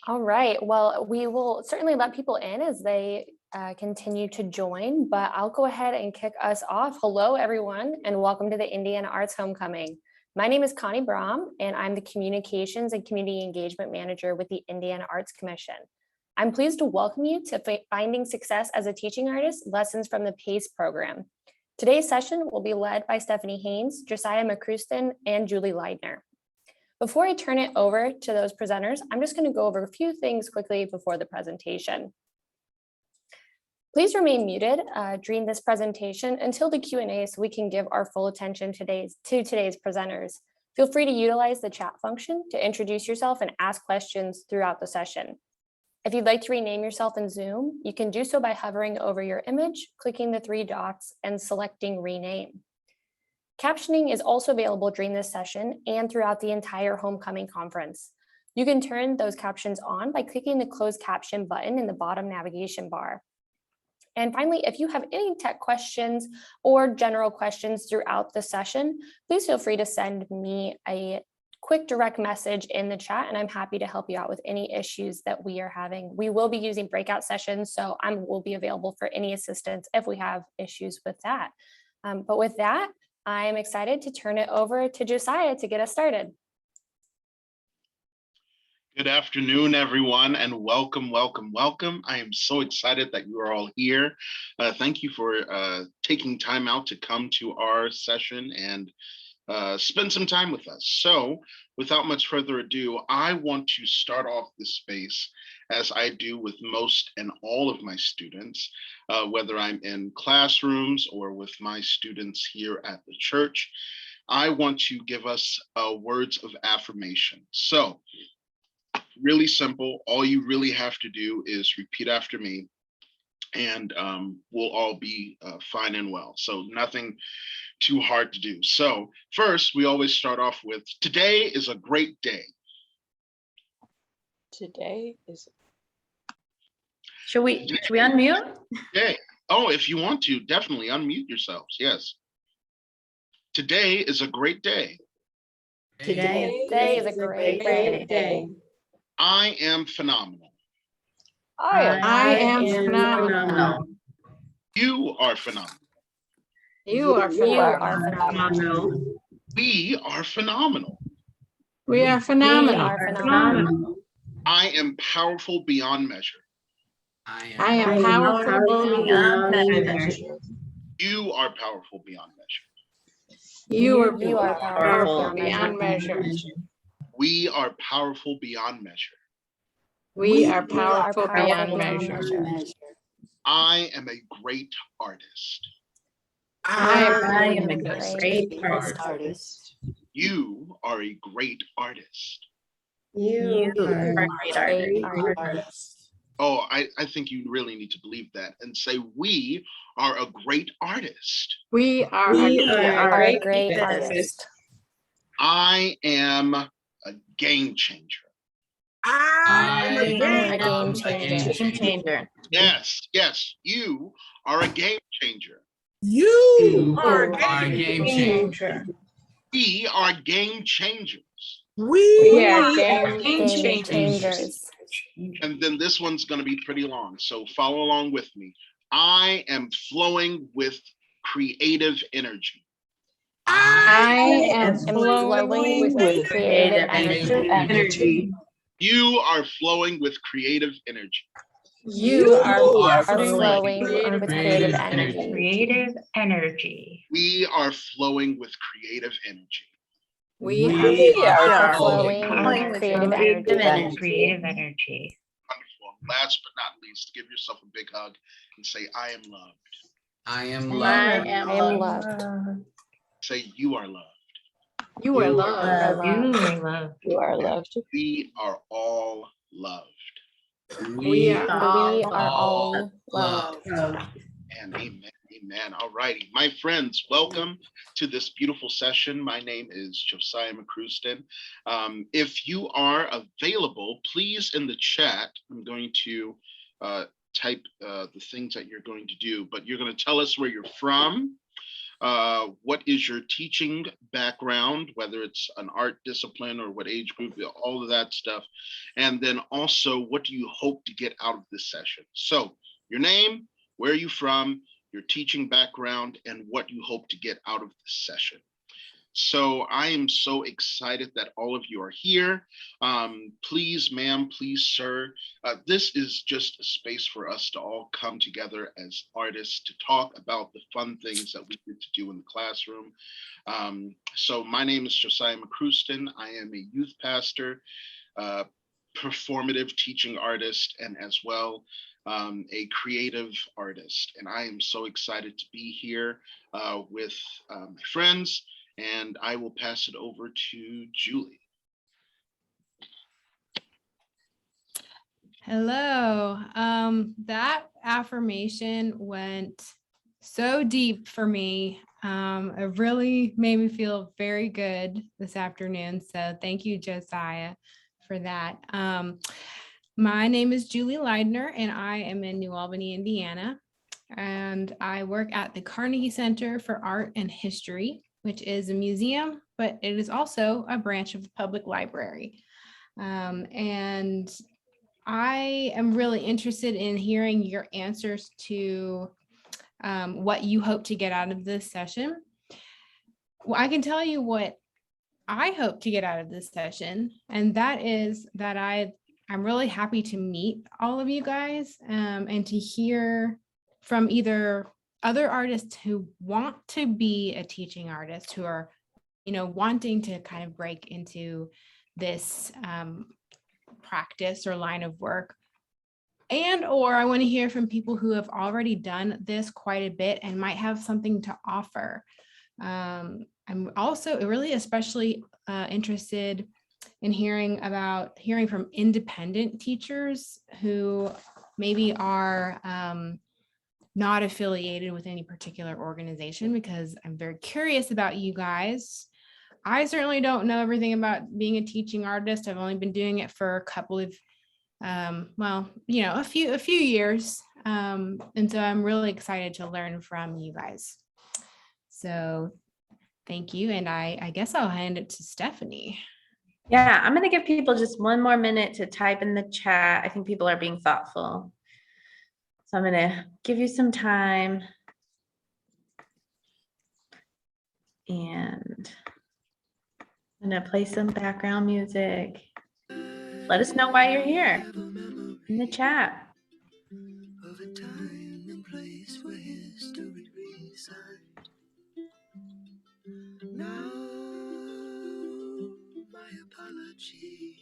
All right. Well, we will certainly let people in as they continue to join, but I'll go ahead and kick us off. Hello, everyone, and welcome to the Indiana Arts Homecoming. My name is Connie Brom, and I'm the Communications and Community Engagement Manager with the Indiana Arts Commission. I'm pleased to welcome you to Finding Success as a Teaching Artist, Lessons from the PACE program. Today's session will be led by Stephanie Haynes, Josiah McCruiston, and Julie Leidner. Before I turn it over to those presenters, I'm just going to go over a few things quickly before the presentation. Please remain muted during this presentation until the Q&A so we can give our full attention to today's presenters. Feel free to utilize the chat function to introduce yourself and ask questions throughout the session. If you'd like to rename yourself in Zoom, you can do so by hovering over your image, clicking the three dots, and selecting Rename. Captioning is also available during this session and throughout the entire homecoming conference. You can turn those captions on by clicking the closed caption button in the bottom navigation bar. And finally, if you have any tech questions or general questions throughout the session, please feel free to send me a quick direct message in the chat, and I'm happy to help you out with any issues that we are having. We will be using breakout sessions, so I will be available for any assistance if we have issues with that. But with that, I'm excited to turn it over to Josiah to get us started. Good afternoon, everyone, and welcome, welcome, welcome. I am so excited that you are all here. Thank you for taking time out to come to our session and spend some time with us. So without much further ado, I want to start off this space as I do with most and all of my students, whether I'm in classrooms or with my students here at the church. I want to give us words of affirmation. So really simple. All you really have to do is repeat after me, and we'll all be fine and well. So nothing too hard to do. So first, we always start off with, today is a great day. Today is. Should we unmute? Today. Oh, if you want to, definitely unmute yourselves. Yes. Today is a great day. Today is a great day. I am phenomenal. I am phenomenal. You are phenomenal. You are phenomenal. We are phenomenal. We are phenomenal. I am powerful beyond measure. I am powerful beyond measure. You are powerful beyond measure. You are powerful beyond measure. We are powerful beyond measure. We are powerful beyond measure. I am a great artist. I am a great artist. You are a great artist. You are a great artist. Oh, I think you really need to believe that and say, we are a great artist. We are a great artist. I am a game changer. I'm a game changer. Yes, you are a game changer. You are a game changer. We are game changers. We are game changers. And then this one's going to be pretty long, so follow along with me. I am flowing with creative energy. I am flowing with creative energy. You are flowing with creative energy. You are flowing with creative energy. Creative energy. We are flowing with creative energy. We are flowing with creative energy. Wonderful. Last but not least, give yourself a big hug and say, I am loved. I am loved. Say, you are loved. You are loved. You are loved. We are all loved. We are all loved. And amen. Amen. All righty. My friends, welcome to this beautiful session. My name is Josiah McCruiston. If you are available, please in the chat, I'm going to type the things that you're going to do, but you're going to tell us where you're from. what is your teaching background, whether it's an art discipline or what age group, all of that stuff. And then also, what do you hope to get out of this session? So your name, where are you from, your teaching background, and what you hope to get out of this session. So I am so excited that all of you are here. Please, ma'am, please, sir. This is just a space for us to all come together as artists to talk about the fun things that we get to do in the classroom. So my name is Josiah McCruiston. I am a youth pastor, performative teaching artist, and as well a creative artist. And I am so excited to be here with my friends. And I will pass it over to Julie. Hello. That affirmation went so deep for me. It really made me feel very good this afternoon. So thank you, Josiah, for that. My name is Julie Leidner, and I am in New Albany, Indiana. And I work at the Carnegie Center for Art and History, which is a museum, but it is also a branch of the public library. And I am really interested in hearing your answers to what you hope to get out of this session. Well, I can tell you what I hope to get out of this session, and that is that I'm really happy to meet all of you guys and to hear from either other artists who want to be a teaching artist, who are, wanting to kind of break into this practice or line of work, or I want to hear from people who have already done this quite a bit and might have something to offer. I'm also really especially interested in hearing from independent teachers who maybe are not affiliated with any particular organization, because I'm very curious about you guys. I certainly don't know everything about being a teaching artist. I've only been doing it for a couple of, a few years. And so I'm really excited to learn from you guys. So thank you. And I guess I'll hand it to Stephanie. Yeah, I'm going to give people just one more minute to type in the chat. I think people are being thoughtful. So I'm going to give you some time. And I'm going to play some background music. Let us know why you're here in the chat. Of a time and place where history resides. Now, my apology.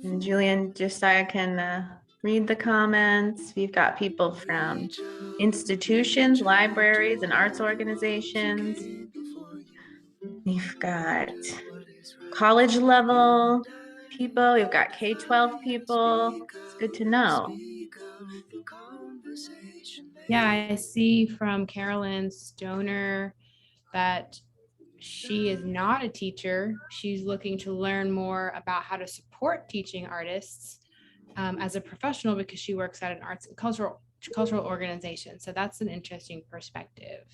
And Julian, Josiah can read the comments. We've got people from institutions, libraries, and arts organizations. We've got college level people. We've got K-12 people. It's good to know. Yeah, I see from Carolyn Stoner that she is not a teacher. She's looking to learn more about how to support teaching artists as a professional, because she works at an arts and cultural organization. So that's an interesting perspective.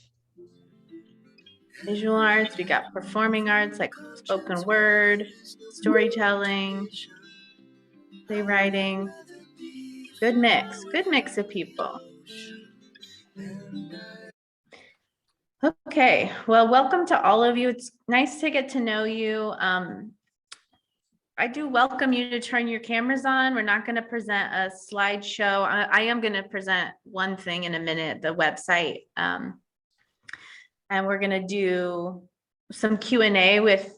Visual arts, we got performing arts like spoken word, storytelling, playwriting. Good mix of people. Okay, well, welcome to all of you. It's nice to get to know you. I do welcome you to turn your cameras on. We're not going to present a slideshow. I am going to present one thing in a minute, the website. And we're going to do some Q&A with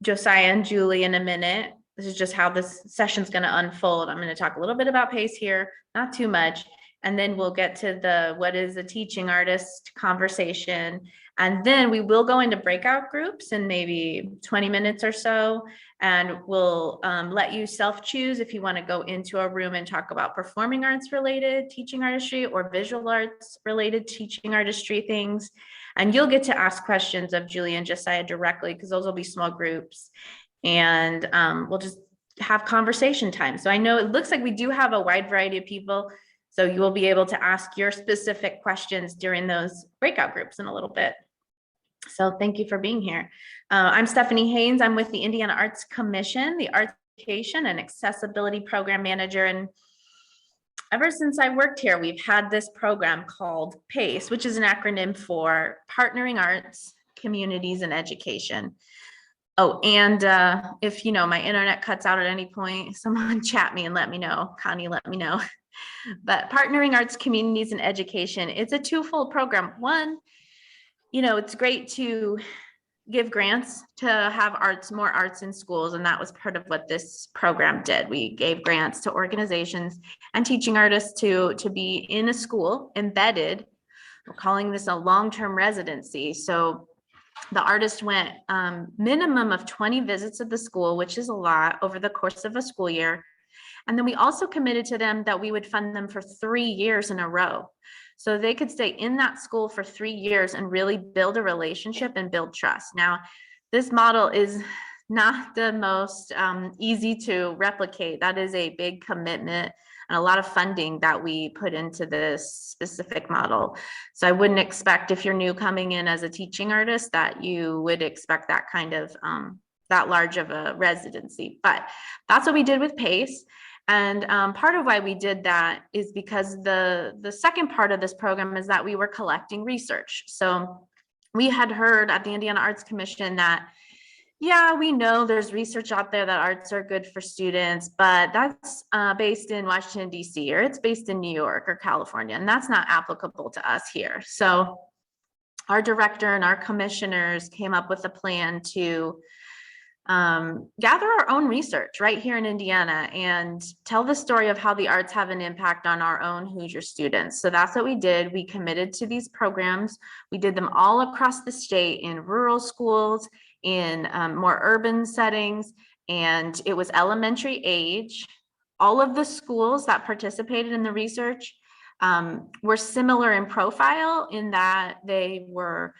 Josiah and Julie in a minute. This is just how this session's going to unfold. I'm going to talk a little bit about pace here, not too much. And then we'll get to the what is a teaching artist conversation. And then we will go into breakout groups in maybe 20 minutes or so. And we'll let you self-choose if you want to go into a room and talk about performing arts related teaching artistry or visual arts related teaching artistry things. And you'll get to ask questions of Julie and Josiah directly, because those will be small groups. And we'll just have conversation time. So I know it looks like we do have a wide variety of people. So you will be able to ask your specific questions during those breakout groups in a little bit. So thank you for being here. I'm Stephanie Haynes. I'm with the Indiana Arts Commission, the Arts Education and Accessibility Program Manager. And ever since I worked here, we've had this program called PACE, which is an acronym for Partnering Arts, Communities, and Education. Oh, and if my internet cuts out at any point, someone chat me and let me know. Connie, let me know. But Partnering Arts, Communities, and Education, it's a twofold program. One, it's great to give grants to have more arts in schools. And that was part of what this program did. We gave grants to organizations and teaching artists to be in a school embedded. We're calling this a long-term residency. So the artist went minimum of 20 visits at the school, which is a lot over the course of a school year. And then we also committed to them that we would fund them for 3 years in a row. So they could stay in that school for 3 years and really build a relationship and build trust. Now, this model is not the most easy to replicate. That is a big commitment and a lot of funding that we put into this specific model. So I wouldn't expect, if you're new coming in as a teaching artist, that you would expect that kind of that large of a residency. But that's what we did with PACE. And part of why we did that is because the second part of this program is that we were collecting research. So we had heard at the Indiana Arts Commission that, yeah, we know there's research out there that arts are good for students, but that's based in Washington, D.C., or it's based in New York or California, and that's not applicable to us here. So our director and our commissioners came up with a plan to gather our own research right here in Indiana and tell the story of how the arts have an impact on our own Hoosier students. So that's what we did. We committed to these programs. We did them all across the state in rural schools, in more urban settings, and it was elementary age. All of the schools that participated in the research were similar in profile in that they were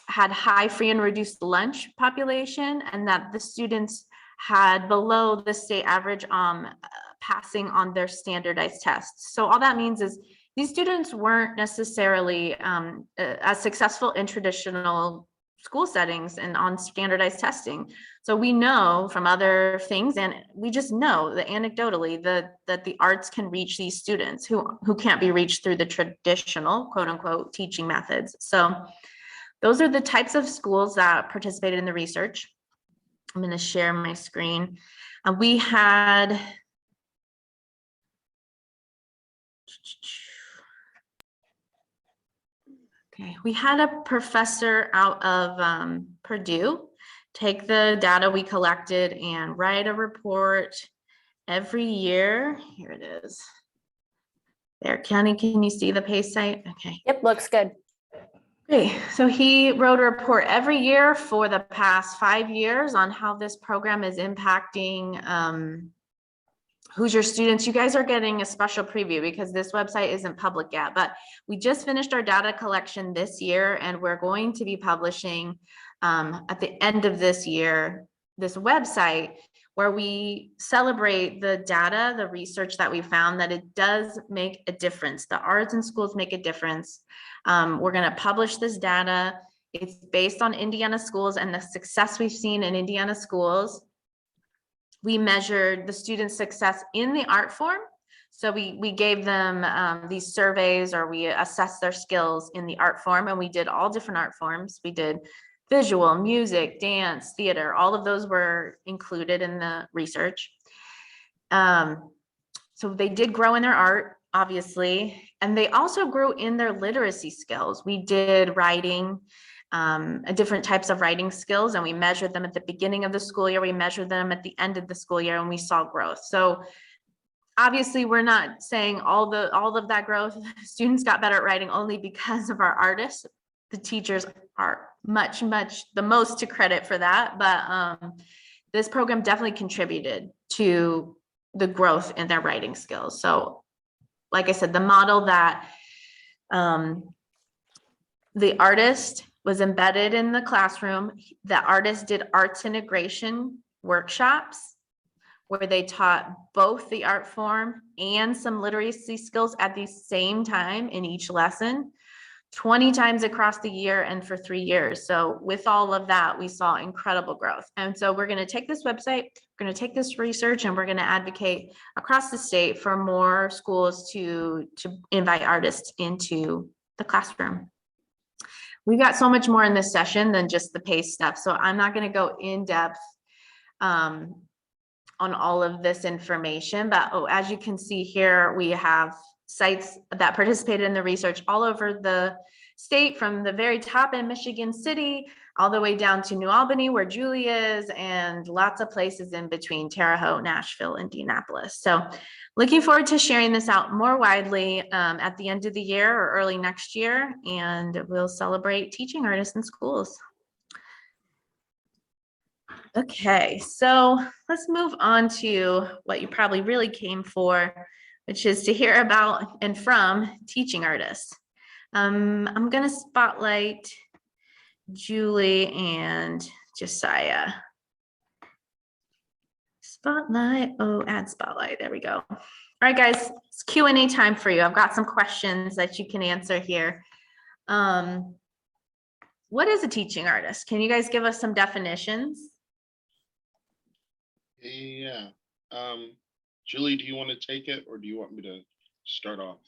had high free and reduced lunch population, and that the students had below the state average passing on their standardized tests. So all that means is these students weren't necessarily as successful in traditional school settings and on standardized testing. So we know from other things, and we just know that anecdotally that the arts can reach these students who can't be reached through the traditional quote unquote teaching methods. So those are the types of schools that participated in the research. I'm going to share my screen. We had a professor out of Purdue take the data we collected and write a report every year. Here it is. There, Kenny, can you see the PACE site? Okay. Yep, looks good. Okay, so he wrote a report every year for the past 5 years on how this program is impacting Hoosier students. You guys are getting a special preview because this website isn't public yet, but we just finished our data collection this year, and we're going to be publishing at the end of this year this website where we celebrate the data, the research that we found, that it does make a difference. The arts in schools make a difference. We're going to publish this data. It's based on Indiana schools and the success we've seen in Indiana schools. We measured the students' success in the art form. So we gave them these surveys, or we assessed their skills in the art form, and we did all different art forms. We did visual, music, dance, theater, all of those were included in the research. So they did grow in their art, obviously, and they also grew in their literacy skills. We did writing, different types of writing skills, and we measured them at the beginning of the school year. We measured them at the end of the school year, and we saw growth. So obviously we're not saying all of that growth, students got better at writing only because of our artists. The teachers are much the most to credit for that, but this program definitely contributed to the growth in their writing skills. So like I said, the model that the artist was embedded in the classroom, the artist did arts integration workshops where they taught both the art form and some literacy skills at the same time in each lesson, 20 times across the year and for 3 years. So with all of that, we saw incredible growth. And so we're going to take this website, we're going to take this research, and we're going to advocate across the state for more schools to invite artists into the classroom. We've got so much more in this session than just the PACE stuff. So I'm not going to go in depth on all of this information, but as you can see here, we have sites that participated in the research all over the state, from the very top in Michigan City all the way down to New Albany, where Julie is, and lots of places in between: Terre Haute, Nashville, Indianapolis. So looking forward to sharing this out more widely at the end of the year or early next year, and we'll celebrate teaching artists in schools. Okay, so let's move on to what you probably really came for, which is to hear about and from teaching artists. I'm going to spotlight Julie and Josiah. Spotlight, add spotlight, there we go. All right, guys, it's Q&A time for you. I've got some questions that you can answer here. What is a teaching artist? Can you guys give us some definitions? Yeah. Julie, do you want to take it, or do you want me to start off?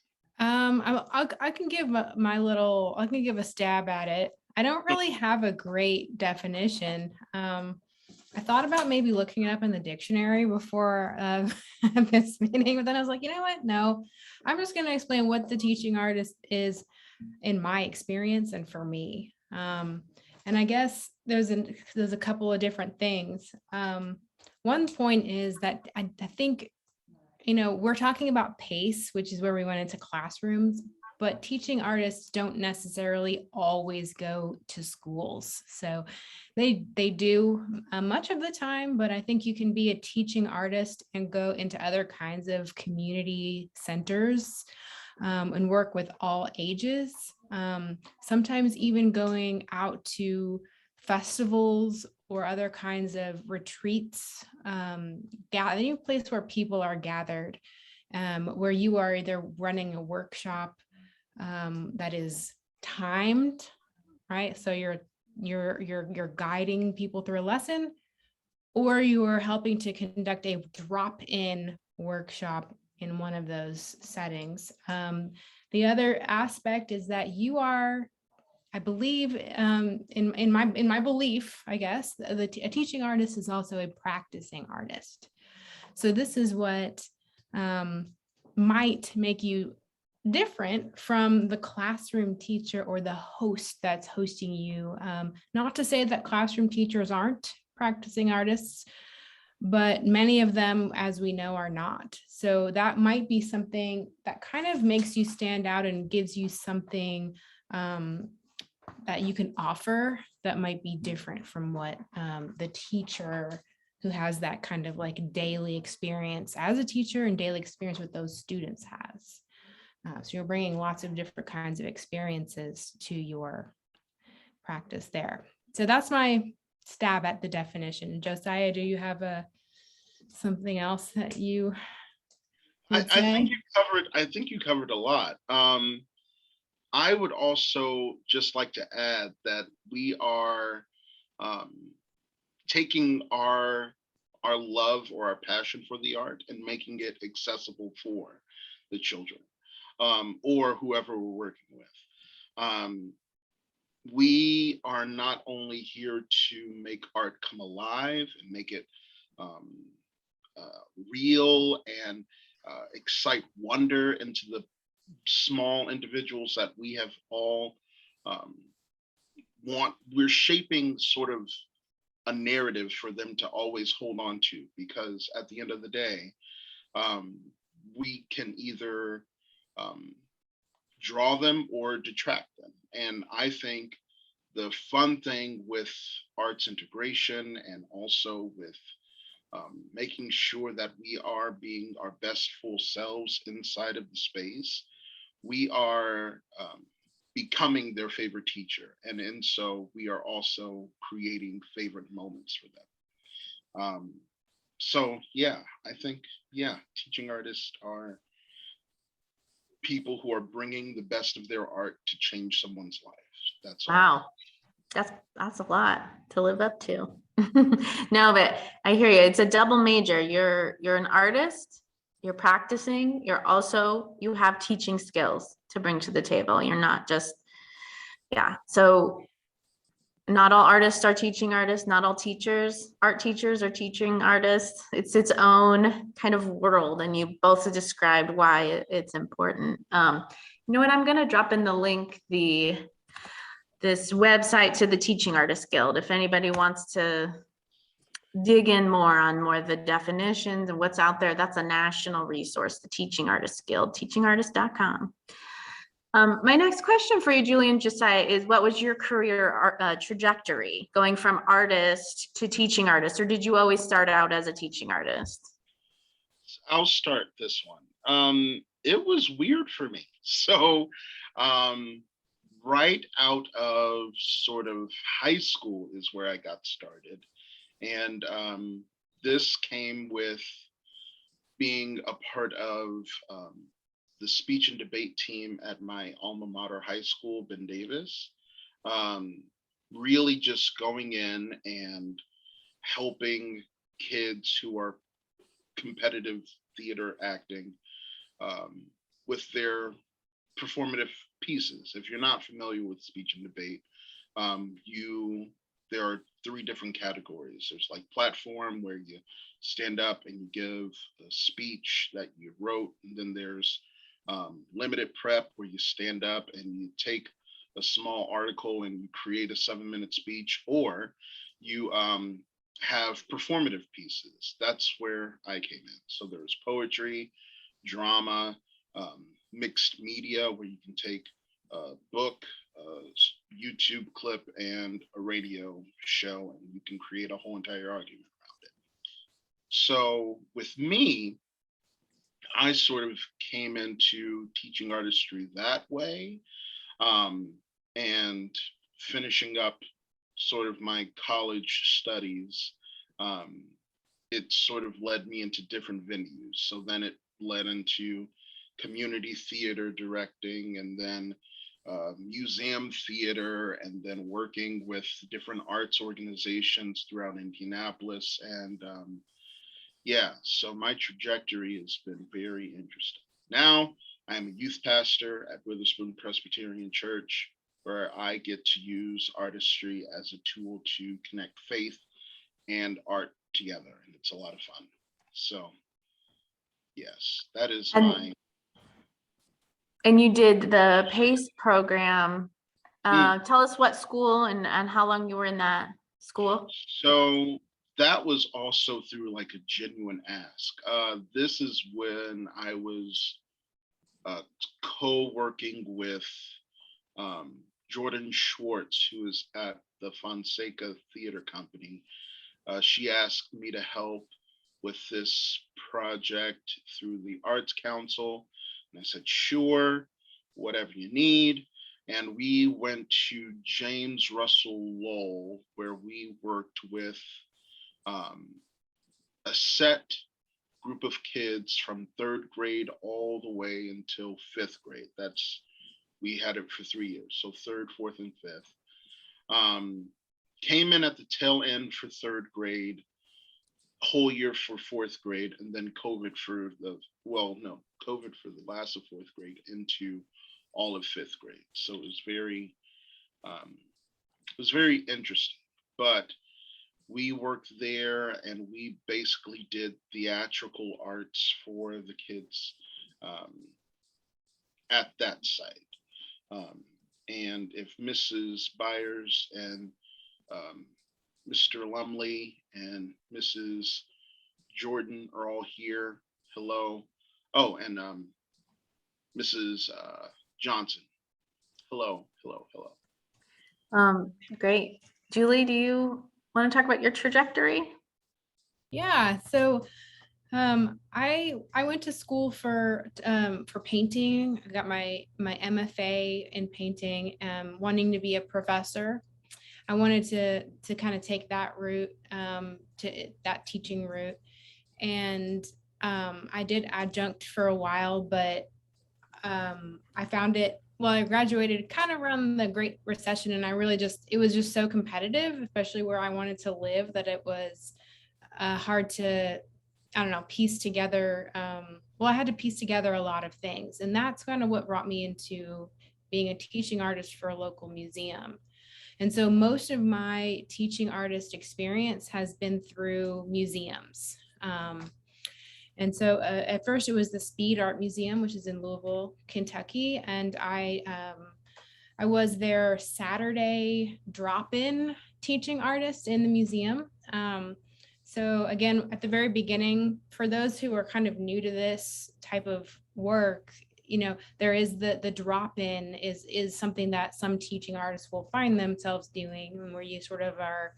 I can give I can give a stab at it. I don't really have a great definition. I thought about maybe looking it up in the dictionary before this meeting, but then I was like, you know what? No, I'm just going to explain what the teaching artist is in my experience and for me. And I guess there's a couple of different things. One point is that I think, we're talking about PACE, which is where we went into classrooms, but teaching artists don't necessarily always go to schools. So they do much of the time, but I think you can be a teaching artist and go into other kinds of community centers and work with all ages. Sometimes even going out to festivals or other kinds of retreats, any place where people are gathered, where you are either running a workshop that is timed, right? So you're guiding people through a lesson, or you are helping to conduct a drop-in workshop in one of those settings. The other aspect is that you are, I believe, in my belief, I guess, a teaching artist is also a practicing artist. So this is what might make you different from the classroom teacher or the host that's hosting you. Not to say that classroom teachers aren't practicing artists, but many of them, as we know, are not. So that might be something that kind of makes you stand out and gives you something that you can offer that might be different from what the teacher who has that kind of like daily experience as a teacher and daily experience with those students has. So you're bringing lots of different kinds of experiences to your practice there. So that's my stab at the definition. Josiah, do you have something else that you would say? I think you covered a lot. I would also just like to add that we are taking our love or our passion for the art and making it accessible for the children or whoever we're working with. We are not only here to make art come alive and make it real and excite wonder into the small individuals that we have all we're shaping sort of a narrative for them to always hold on to, because at the end of the day, we can either draw them or detract them. And I think the fun thing with arts integration and also with making sure that we are being our best full selves inside of the space, we are becoming their favorite teacher. And so we are also creating favorite moments for them. So yeah, I think, yeah, teaching artists are people who are bringing the best of their art to change someone's life. That's all. Wow. That's a lot to live up to. No, but I hear you. It's a double major. You're an artist, you're practicing, you have teaching skills to bring to the table. You're not just, yeah. So not all artists are teaching artists, not all art teachers are teaching artists. It's its own kind of world. And you both described why it's important. You know what? I'm gonna drop in the link, this website to the Teaching Artists Guild. If anybody wants to dig in more on more of the definitions and what's out there, that's a national resource, the Teaching Artists Guild, teachingartist.com. My next question for you, Julie and Josiah, is what was your career trajectory going from artist to teaching artist, or did you always start out as a teaching artist? I'll start this one. It was weird for me. So right out of sort of high school is where I got started. And this came with being a part of the speech and debate team at my alma mater high school, Ben Davis. Really just going in and helping kids who are competitive theater acting with their performative pieces. If you're not familiar with speech and debate, there are 3 different categories. There's like platform, where you stand up and you give a speech that you wrote, and then there's limited prep, where you stand up and you take a small article and you create a 7-minute speech, or you have performative pieces. That's where I came in. So there's poetry, drama, mixed media, where you can take a book, a YouTube clip, and a radio show, and you can create a whole entire argument around it. So with me, I sort of came into teaching artistry that way, and finishing up sort of my college studies, it sort of led me into different venues. So then it led into community theater directing, and then museum theater, and then working with different arts organizations throughout Indianapolis. And yeah, so my trajectory has been very interesting. Now I'm a youth pastor at Witherspoon Presbyterian Church, where I get to use artistry as a tool to connect faith and art together, and it's a lot of fun. So yes, that is my. And you did the PACE program. Tell us what school and how long you were in that school. So that was also through like a genuine ask. This is when I was co-working with Jordan Schwartz, who is at the Fonseca Theater Company. She asked me to help with this project through the Arts Council. And I said, sure, whatever you need. And we went to James Russell Lowell, where we worked with a set group of kids from 3rd grade all the way until 5th grade. We had it for 3 years. So 3rd, 4th, and 5th. Came in at the tail end for 3rd grade, whole year for 4th grade, and then COVID for the last of 4th grade into all of 5th grade. So it was very interesting. But we worked there, and we basically did theatrical arts for the kids at that site. And if Mrs. Byers and Mr. Lumley and Mrs. Jordan are all here, hello. Oh, and Mrs. Johnson, hello. Great. Julie, do you want to talk about your trajectory? Yeah, so I went to school for painting. I got my MFA in painting, wanting to be a professor. I wanted to kind of take that route. that teaching route. And I did adjunct for a while, but I found it, well, I graduated kind of around the Great Recession, and it was just so competitive, especially where I wanted to live, that it was hard to, I don't know, piece together. I had to piece together a lot of things. And that's kind of what brought me into being a teaching artist for a local museum. And so most of my teaching artist experience has been through museums. And so at first it was the Speed Art Museum, which is in Louisville, Kentucky. And I was their Saturday drop-in teaching artist in the museum. So again, at the very beginning, for those who are kind of new to this type of work, there is the drop-in is something that some teaching artists will find themselves doing, where you sort of are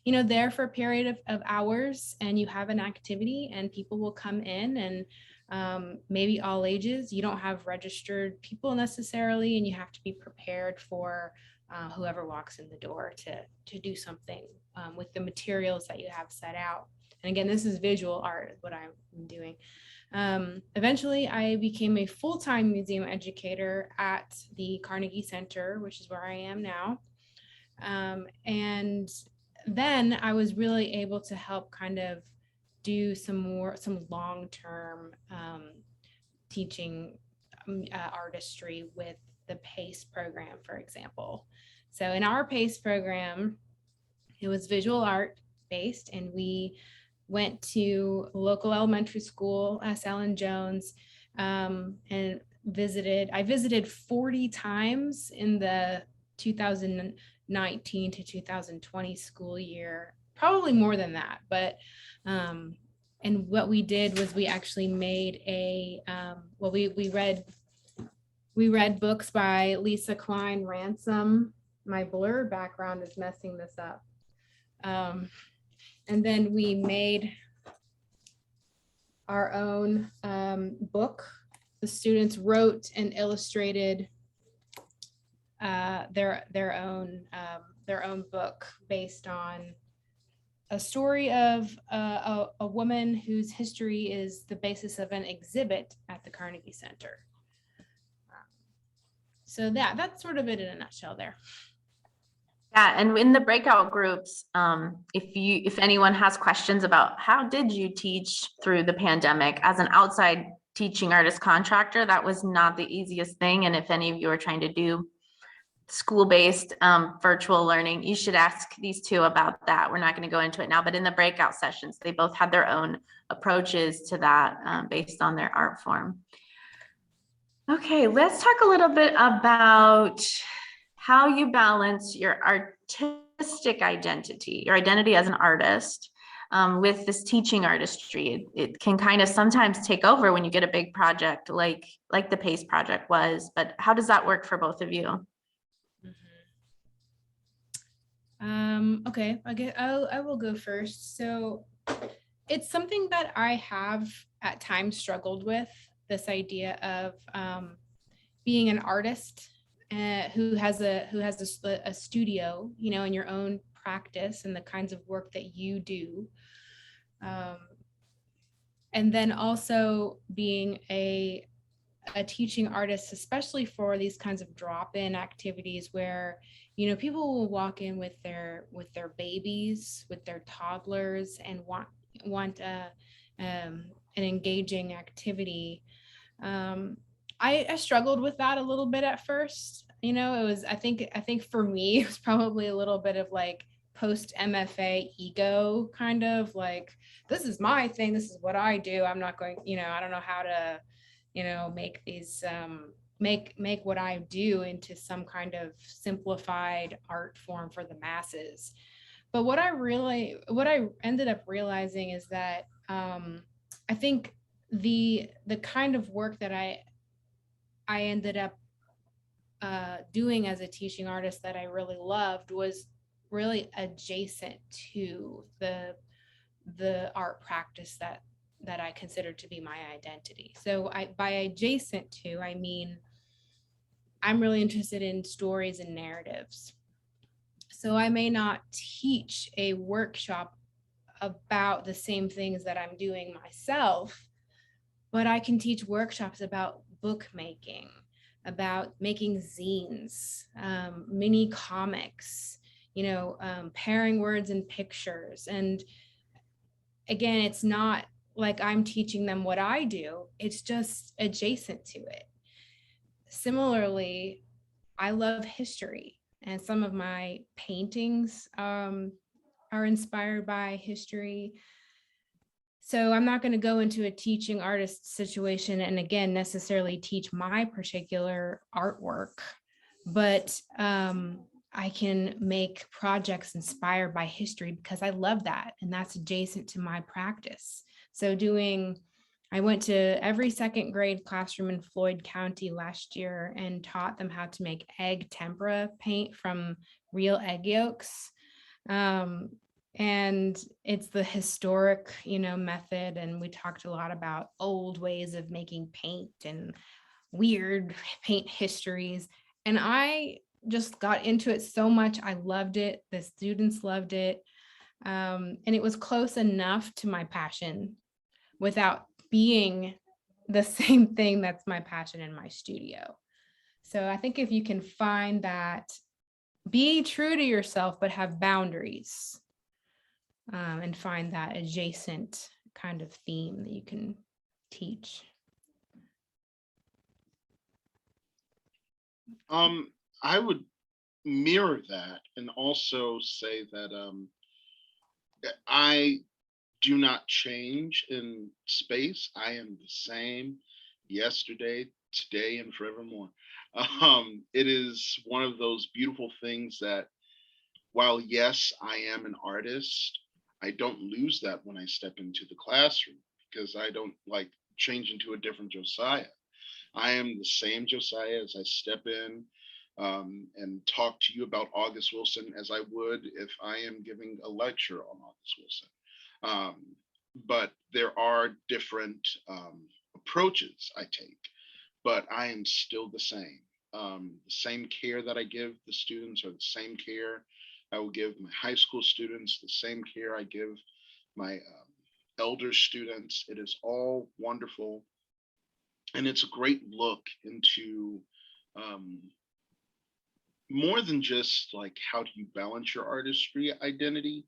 there for a period of hours, and you have an activity and people will come in, and maybe all ages. You don't have registered people necessarily, and you have to be prepared for whoever walks in the door to do something with the materials that you have set out. And again, this is visual art, what I'm doing. Eventually, I became a full-time museum educator at the Carnegie Center, which is where I am now. And then I was really able to help kind of do some long-term teaching artistry with the PACE program, for example. So in our PACE program, it was visual art based, and we went to local elementary school, S. Ellen Jones, and I visited 40 times in the 2019 to 2020 school year, probably more than that. But and what we did was we actually made we read books by Lisa Klein Ransom. My blur background is messing this up. And then we made our own book. The students wrote and illustrated their own book based on a story of a woman whose history is the basis of an exhibit at the Carnegie Center. So that's sort of it in a nutshell there. Yeah, and in the breakout groups, if anyone has questions about how did you teach through the pandemic as an outside teaching artist contractor, that was not the easiest thing. And if any of you are trying to do school-based virtual learning, you should ask these two about that. We're not going to go into it now, but in the breakout sessions, they both had their own approaches to that based on their art form. Okay, let's talk a little bit about how you balance your artistic identity, your identity as an artist, with this teaching artistry. It can kind of sometimes take over when you get a big project like the PACE project was, but how does that work for both of you? Okay, I will go first. So it's something that I have at times struggled with, this idea of being an artist who has a studio, in your own practice and the kinds of work that you do. And then also being a teaching artist, especially for these kinds of drop-in activities where, people will walk in with their babies, with their toddlers, and want an engaging activity. I struggled with that a little bit at first. It was, I think for me, it was probably a little bit of like post MFA ego, kind of like, this is my thing. This is what I do. I'm not going, I don't know how to, make these, make what I do into some kind of simplified art form for the masses. But what I ended up realizing is that I think the kind of work that I ended up doing as a teaching artist that I really loved was really adjacent to the art practice that I consider to be my identity. So by adjacent to, I mean, I'm really interested in stories and narratives. So I may not teach a workshop about the same things that I'm doing myself, but I can teach workshops about bookmaking, about making zines, mini comics, pairing words and pictures. And again, it's not like I'm teaching them what I do, it's just adjacent to it. Similarly, I love history, and some of my paintings are inspired by history. So I'm not going to go into a teaching artist situation and again necessarily teach my particular artwork, but I can make projects inspired by history because I love that, and that's adjacent to my practice. So I went to every second grade classroom in Floyd County last year and taught them how to make egg tempera paint from real egg yolks. And it's the historic, method. And we talked a lot about old ways of making paint and weird paint histories. And I just got into it so much. I loved it. The students loved it. And it was close enough to my passion without being the same thing that's my passion in my studio. So I think if you can find that, be true to yourself, but have boundaries, and find that adjacent kind of theme that you can teach. I would mirror that and also say that I do not change in space. I am the same yesterday, today, and forevermore. It is one of those beautiful things that while yes, I am an artist, I don't lose that when I step into the classroom because I don't like change into a different Josiah. I am the same Josiah as I step in and talk to you about August Wilson as I would if I am giving a lecture on August Wilson. But there are different approaches I take, but I am still the same. The same care that I give the students or the same care I will give my high school students, the same care I give my elder students. It is all wonderful. And it's a great look into more than just like how do you balance your artistry identity,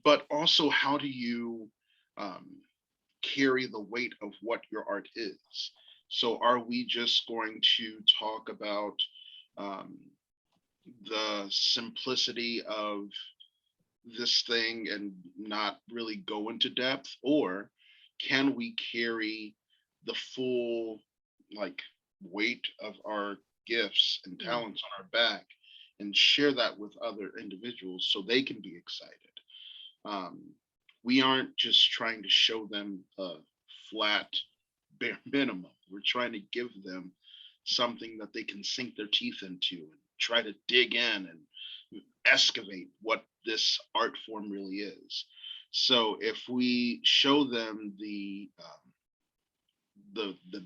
but also how do you carry the weight of what your art is. So are we just going to talk about the simplicity of this thing and not really go into depth, or can we carry the full like weight of our gifts and talents on our back and share that with other individuals so they can be excited? We aren't just trying to show them a flat bare minimum. We're trying to give them something that they can sink their teeth into and try to dig in and excavate what this art form really is. So if we show them the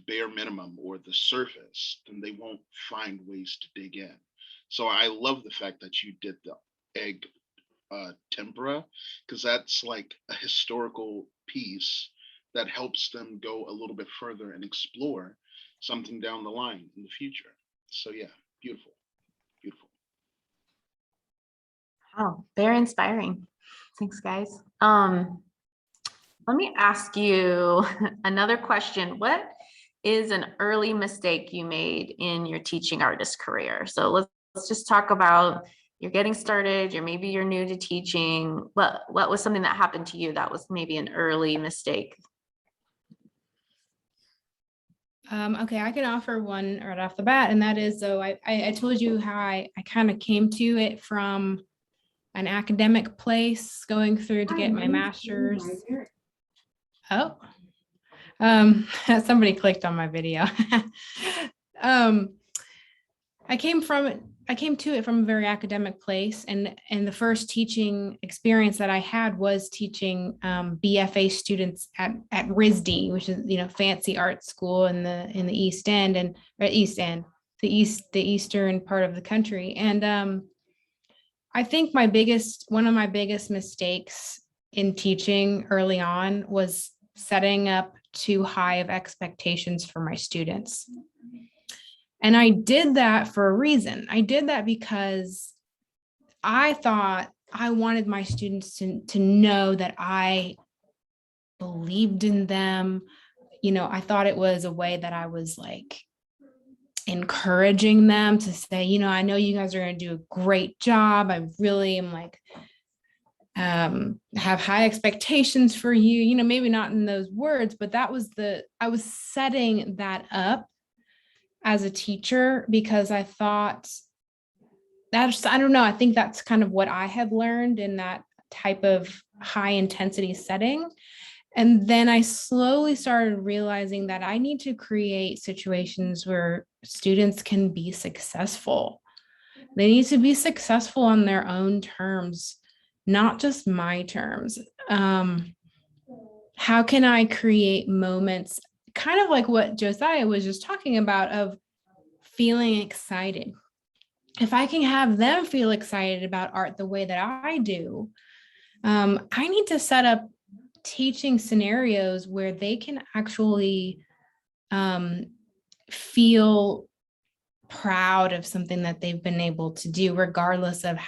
bare minimum or the surface, then they won't find ways to dig in. So I love the fact that you did the egg tempera, because that's like a historical piece that helps them go a little bit further and explore something down the line in the future. So yeah, beautiful, beautiful. Oh, very inspiring. Thanks, guys. Let me ask you another question. What is an early mistake you made in your teaching artist career? So let's just talk about you're getting started, maybe you're new to teaching. What was something that happened to you that was maybe an early mistake? Okay, I can offer one right off the bat, and that is, so I told you how I kind of came to it from an academic place, going through to get my master's. Oh, somebody clicked on my video. I came to it from a very academic place, and the first teaching experience that I had was teaching BFA students at RISD, which is fancy art school in the East End the eastern part of the country. And I think one of my biggest mistakes in teaching early on was setting up too high of expectations for my students. And I did that for a reason. I did that because I thought I wanted my students to know that I believed in them. You know, I thought it was a way that I was like encouraging them to say, you know, I know you guys are going to do a great job. I really am like, have high expectations for you, you know, maybe not in those words, but I was setting that up as a teacher because I thought I don't know, I think that's kind of what I had learned in that type of high intensity setting. And then I slowly started realizing that I need to create situations where students can be successful. They need to be successful on their own terms, not just my terms. How can I create moments, kind of like what Josiah was just talking about, of feeling excited? If I can have them feel excited about art the way that I do, I need to set up teaching scenarios where they can actually feel proud of something that they've been able to do, regardless of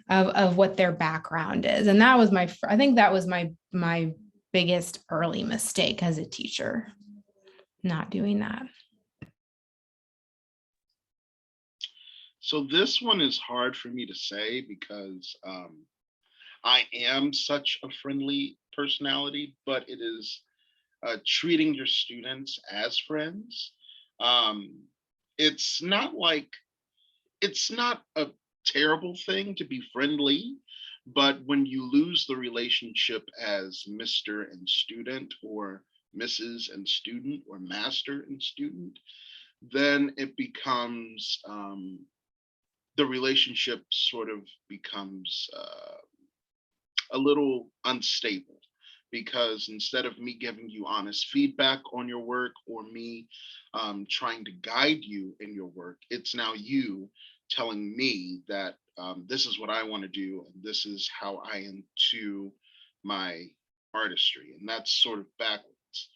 of what their background is. And that was I think that was my biggest early mistake as a teacher, not doing that. So this one is hard for me to say because I am such a friendly personality, but it is treating your students as friends. It's not a terrible thing to be friendly, but when you lose the relationship as Mr. and student, or Mrs. and student, or master and student, then it becomes the relationship sort of becomes a little unstable, because instead of me giving you honest feedback on your work, or me trying to guide you in your work, it's now you telling me that this is what I want to do and this is how I am to my artistry, and that's sort of backwards.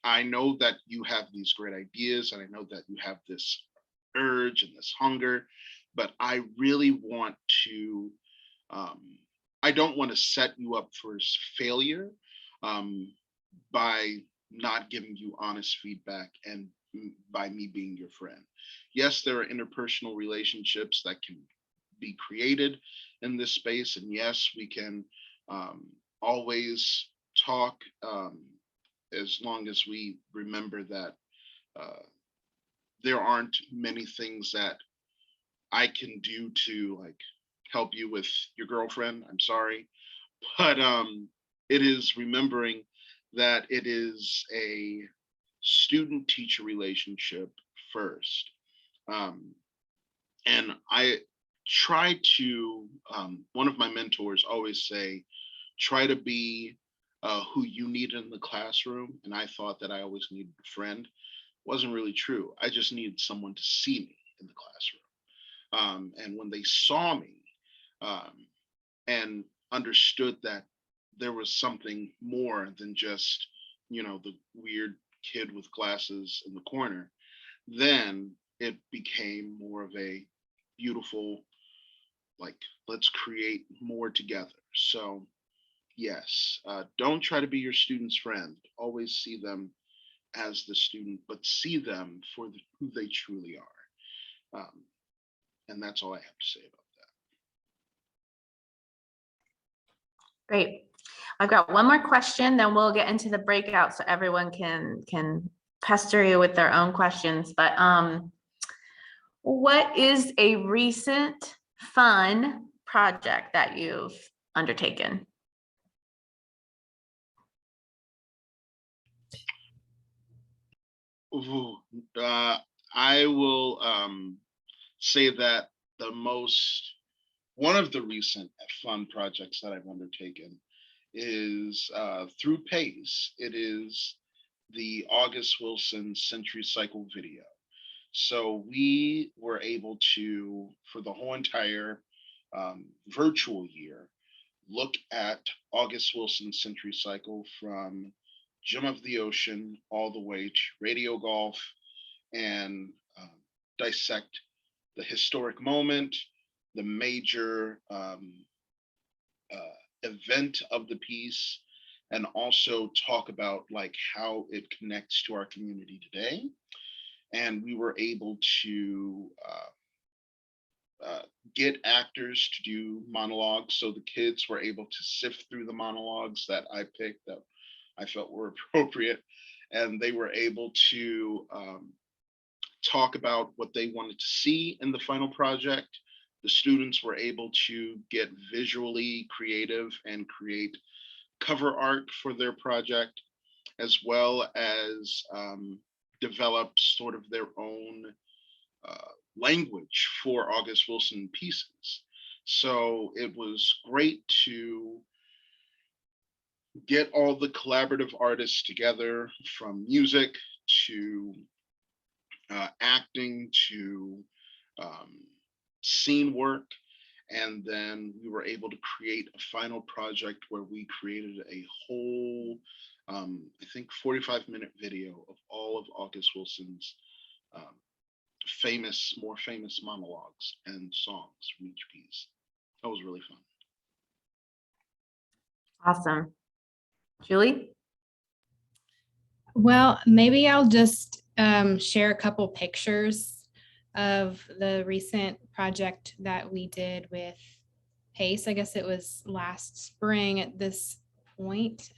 I know that you have these great ideas and I know that you have this urge and this hunger, but I really want to I don't want to set you up for failure by not giving you honest feedback and by me being your friend. Yes, there are interpersonal relationships that can be created in this space, and yes, we can always talk, as long as we remember that there aren't many things that I can do to like help you with your girlfriend. I'm sorry. But it is remembering that it is a student teacher relationship first. And I try to, one of my mentors always say, try to be who you need in the classroom. And I thought that I always needed a friend. Wasn't really true. I just needed someone to see me in the classroom. And when they saw me and understood that there was something more than just, you know, the weird kid with glasses in the corner, then it became more of a beautiful, like, let's create more together. So yes, don't try to be your student's friend. Always see them as the student, but see them for who they truly are. And that's all I have to say about that. Great. I've got one more question, then we'll get into the breakout so everyone can pester you with their own questions. But what is a recent fun project that you've undertaken? Ooh, I will say that one of the recent fun projects that I've undertaken is through PACE. It is the August Wilson Century Cycle video. So we were able to, for the whole entire virtual year, look at August Wilson's Century Cycle from Gem of the Ocean all the way to Radio Golf, and dissect the historic moment, the major event of the piece, and also talk about like how it connects to our community today. And we were able to get actors to do monologues, so the kids were able to sift through the monologues that I picked that I felt were appropriate, and they were able to talk about what they wanted to see in the final project. The students were able to get visually creative and create cover art for their project, as well as develop sort of their own language for August Wilson pieces. So it was great to get all the collaborative artists together, from music to acting to scene work. And then we were able to create a final project where we created a whole, I think, 45-minute video of all of August Wilson's more famous monologues and songs from each piece. That was really fun. Awesome. Julie? Well, maybe I'll just share a couple pictures of the recent project that we did with Pace. I guess it was last spring at this point.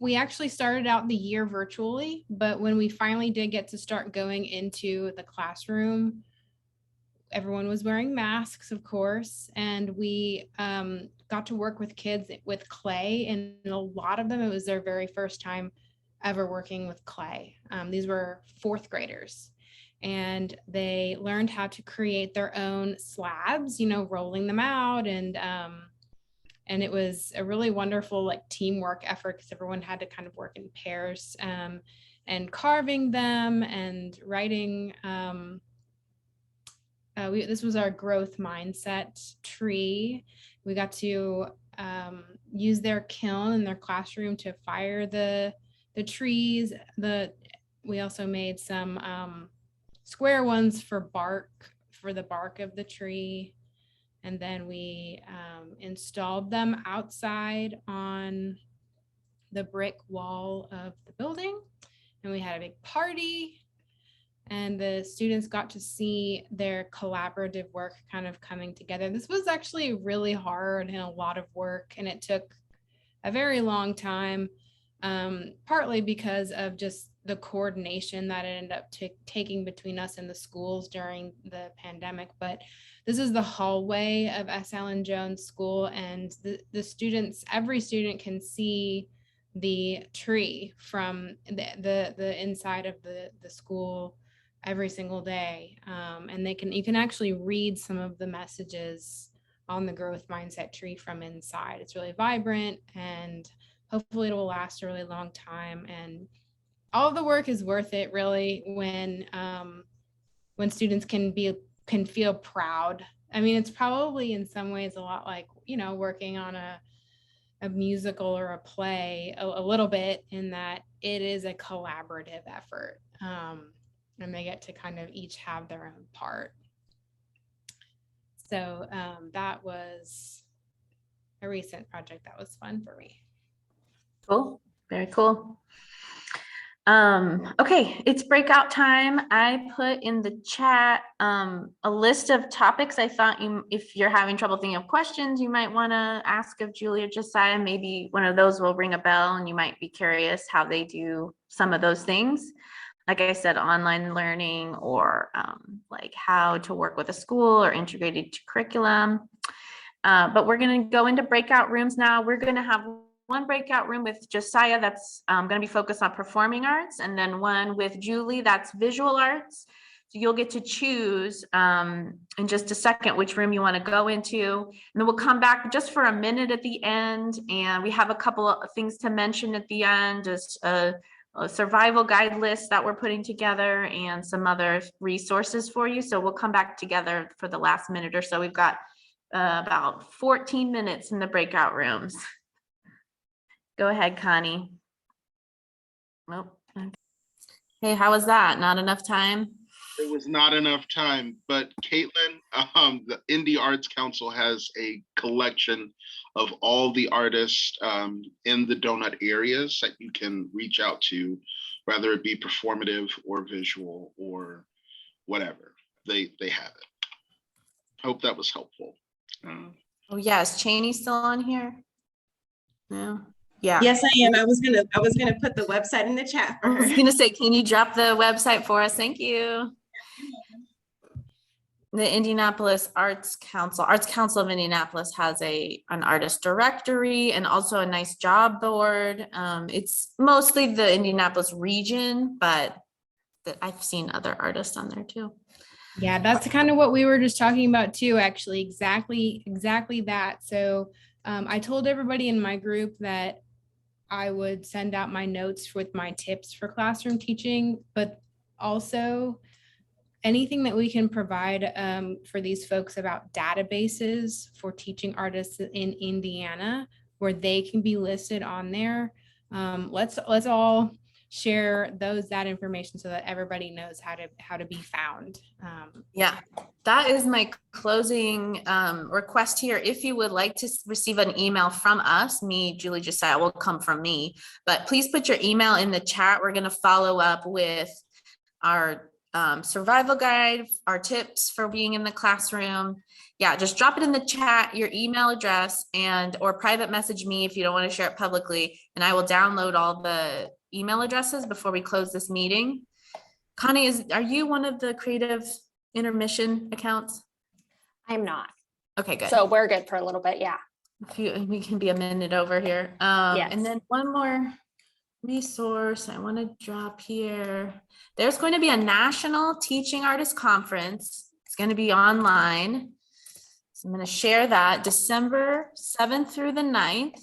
We actually started out the year virtually, but when we finally did get to start going into the classroom, everyone was wearing masks, of course, and we got to work with kids with clay, and a lot of them, it was their very first time ever working with clay. These were fourth graders, and they learned how to create their own slabs, rolling them out, and it was a really wonderful like teamwork effort, because everyone had to kind of work in pairs, and carving them and writing. This was our growth mindset tree. We got to use their kiln in their classroom to fire the trees. We also made some square ones for the bark of the tree. And then we installed them outside on the brick wall of the building. And we had a big party. And the students got to see their collaborative work kind of coming together. This was actually really hard and a lot of work, and it took a very long time, partly because of just the coordination that it ended up taking between us and the schools during the pandemic. But this is the hallway of S. Allen Jones School, and the students, every student can see the tree from the inside of the school every single day. And you can actually read some of the messages on the growth mindset tree from inside. It's really vibrant, and hopefully it will last a really long time. And all of the work is worth it, really, when students can feel proud. I mean, it's probably in some ways a lot like, working on a musical or a play a little bit, in that it is a collaborative effort. And they get to kind of each have their own part. So that was a recent project that was fun for me. Cool. Very cool. Okay, it's breakout time. I put in the chat a list of topics I thought if you're having trouble thinking of questions, you might want to ask of Julie or Josiah. Maybe one of those will ring a bell, and you might be curious how they do some of those things. Like I said, online learning, or like how to work with a school or integrated curriculum. But we're going to go into breakout rooms now. We're going to have one breakout room with Josiah that's going to be focused on performing arts, and then one with Julie that's visual arts. So you'll get to choose in just a second which room you want to go into. And then we'll come back just for a minute at the end. And we have a couple of things to mention at the end, just a survival guide list that we're putting together and some other resources for you. So we'll come back together for the last minute or so. We've got about 14 minutes in the breakout rooms. Go ahead, Connie. Nope. Hey, how was that? Not enough time? It was not enough time, but Caitlin, the Indie Arts Council has a collection of all the artists in the donut areas that you can reach out to, whether it be performative or visual or whatever. They have it. Hope that was helpful. Oh yes, Cheney still on here? No. Yeah. Yes, I am. I was gonna put the website in the chat for I was her. gonna say, can you drop the website for us? Thank you. The Indianapolis Arts Council of Indianapolis has an artist directory and also a nice job board. It's mostly the Indianapolis region, but I've seen other artists on there too. Yeah, that's kind of what we were just talking about too, actually. Exactly that. So I told everybody in my group that I would send out my notes with my tips for classroom teaching, but also anything that we can provide for these folks about databases for teaching artists in Indiana, where they can be listed on there. Let's all share that information so that everybody knows how to be found. Yeah, that is my closing request here. If you would like to receive an email from us, me, Julie, Josiah, will come from me, but please put your email in the chat. We're going to follow up with our survival guide, our tips for being in the classroom. Yeah, just drop it in the chat, your email address, or private message me if you don't want to share it publicly, and I will download all the email addresses before we close this meeting. Connie, are you one of the creative intermission accounts? I'm not. Okay, good. So we're good for a little bit. Yeah. We can be a minute over here. Yes. And then one more resource I want to drop here. There's going to be a National Teaching Artist Conference. It's going to be online. So I'm going to share that December 7th through the 9th.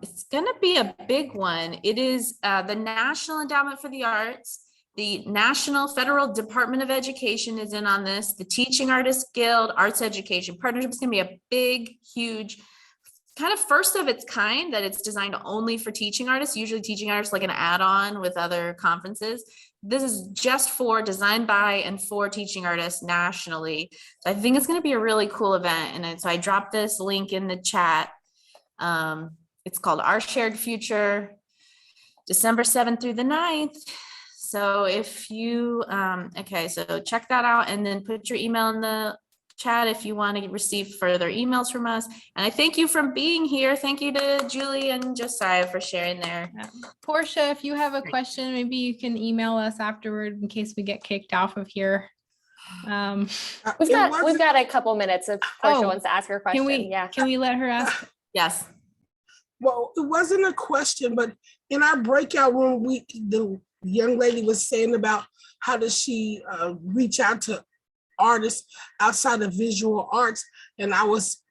It's going to be a big one. It is the National Endowment for the Arts. The National Federal Department of Education is in on this. The Teaching Artists Guild, Arts Education Partnership is going to be a big, huge, kind of first of its kind that it's designed only for teaching artists. Usually teaching artists like an add-on with other conferences. This is just designed by and for teaching artists nationally. So I think it's going to be a really cool event. And so I dropped this link in the chat. It's called Our Shared Future, December 7th through the 9th. So if you, okay, so check that out and then put your email in the chat if you want to receive further emails from us. And I thank you for being here. Thank you to Julie and Josiah for sharing there. Portia, if you have a question, maybe you can email us afterward in case we get kicked off of here. We've got a couple minutes if Portia wants to ask her question. Can we let her ask? Yes. Well, it wasn't a question, but in our breakout room, the young lady was saying about how does she reach out to artists outside of visual arts. And I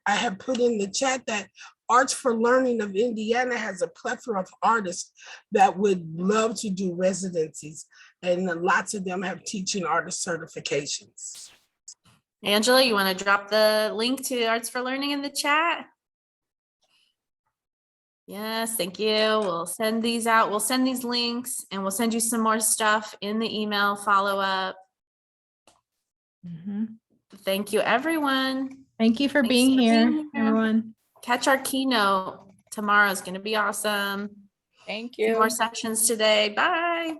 had put in the chat that Arts for Learning of Indiana has a plethora of artists that would love to do residencies. And lots of them have teaching artist certifications. Angela, you want to drop the link to Arts for Learning in the chat? Yes, thank you. We'll send these out. We'll send these links and we'll send you some more stuff in the email follow-up. Thank you, everyone. Thank you for being here, everyone. Catch our keynote tomorrow. Is going to be awesome. Thank you. More sections today. Bye.